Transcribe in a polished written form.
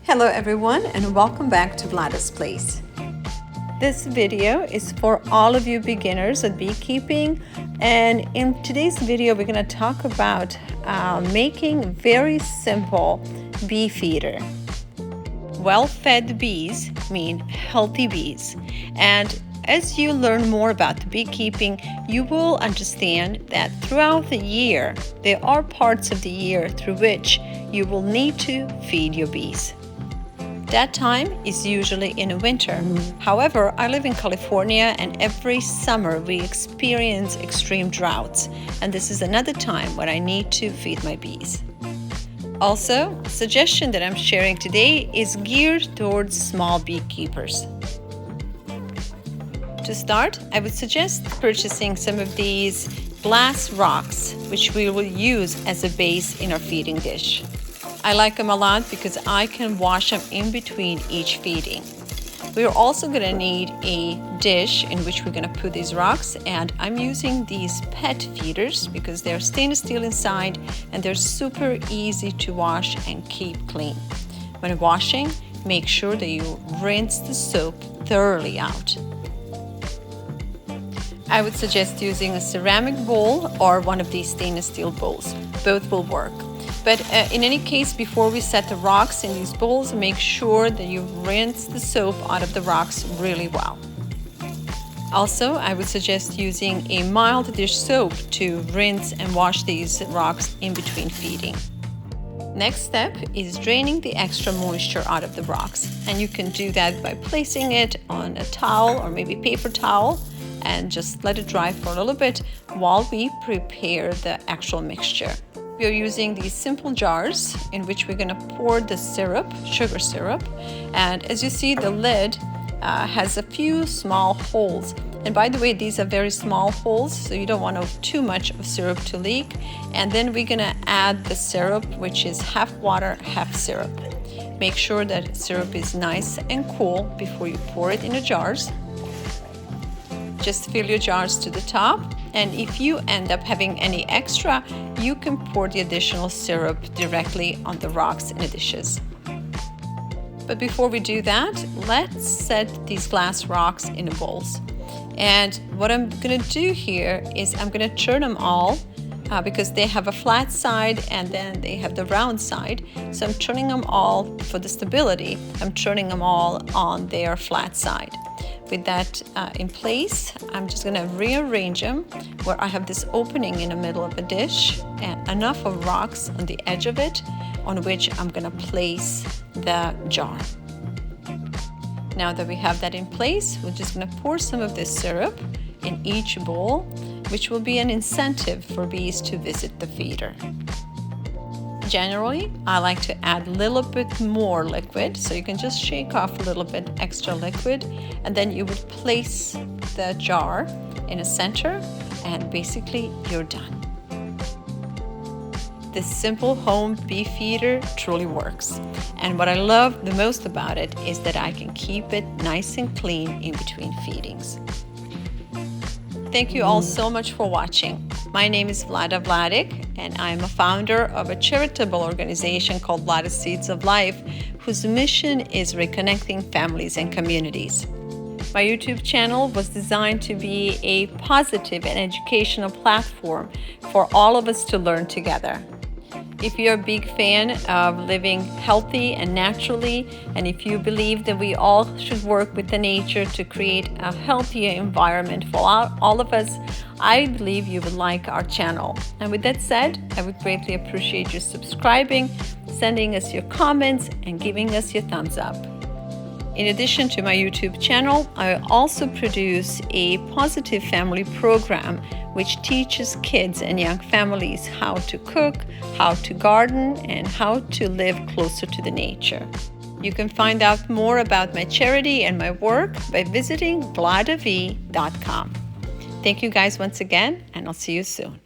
Hello everyone and welcome back to Vlada's Place. This video is for all of you beginners at beekeeping, and in today's video we're going to talk about making very simple bee feeder. Well-fed bees mean healthy bees, and as you learn more about beekeeping, you will understand that throughout the year there are parts of the year through which you will need to feed your bees. That time is usually in winter. However, I live in California and every summer we experience extreme droughts, and this is another time when I need to feed my bees. Also, the suggestion that I'm sharing today is geared towards small beekeepers. To start, I would suggest purchasing some of these glass rocks, which we will use as a base in our feeding dish. I like them a lot because I can wash them in between each feeding. We're also going to need a dish in which we're going to put these rocks, and I'm using these PET feeders because they're stainless steel inside and they're super easy to wash and keep clean. When washing, make sure that you rinse the soap thoroughly out. I would suggest using a ceramic bowl or one of these stainless steel bowls. Both will work. But in any case, before we set the rocks in these bowls, make sure that you rinse the soap out of the rocks really well. Also, I would suggest using a mild dish soap to rinse and wash these rocks in between feeding. Next step is draining the extra moisture out of the rocks, and you can do that by placing it on a towel or maybe paper towel and just let it dry for a little bit while we prepare the actual mixture. We are using these simple jars in which we're going to pour the syrup, sugar syrup, and as you see, the lid has a few small holes. And by the way, these are very small holes, so you don't want too much of syrup to leak. And then we're going to add the syrup, which is half water, half syrup. Make sure that syrup is nice and cool before you pour it in the jars. Just fill your jars to the top, and if you end up having any extra, you can pour the additional syrup directly on the rocks in the dishes. But before we do that, let's set these glass rocks in the bowls. And what I'm going to do here is I'm going to turn them all because they have a flat side and then they have the round side. So I'm turning them all for the stability. I'm turning them all on their flat side. With that in place, I'm just going to rearrange them where I have this opening in the middle of the dish and enough of rocks on the edge of it on which I'm going to place the jar. Now that we have that in place, we're just going to pour some of this syrup in each bowl, which will be an incentive for bees to visit the feeder. Generally, I like to add a little bit more liquid, so you can just shake off a little bit extra liquid, and then you would place the jar in a center, and basically you're done. This simple home bee feeder truly works, and what I love the most about it is that I can keep it nice and clean in between feedings. Thank you all so much for watching. My name is Vlada Vladic, and I'm a founder of a charitable organization called Vlada's Seeds of Life, whose mission is reconnecting families and communities. My YouTube channel was designed to be a positive and educational platform for all of us to learn together. If you're a big fan of living healthy and naturally, and if you believe that we all should work with the nature to create a healthier environment for all of us, I believe you would like our channel. And with that said, I would greatly appreciate you subscribing, sending us your comments, and giving us your thumbs up. In addition to my YouTube channel, I also produce a positive family program which teaches kids and young families how to cook, how to garden, and how to live closer to the nature. You can find out more about my charity and my work by visiting vladav.com. Thank you guys once again, and I'll see you soon.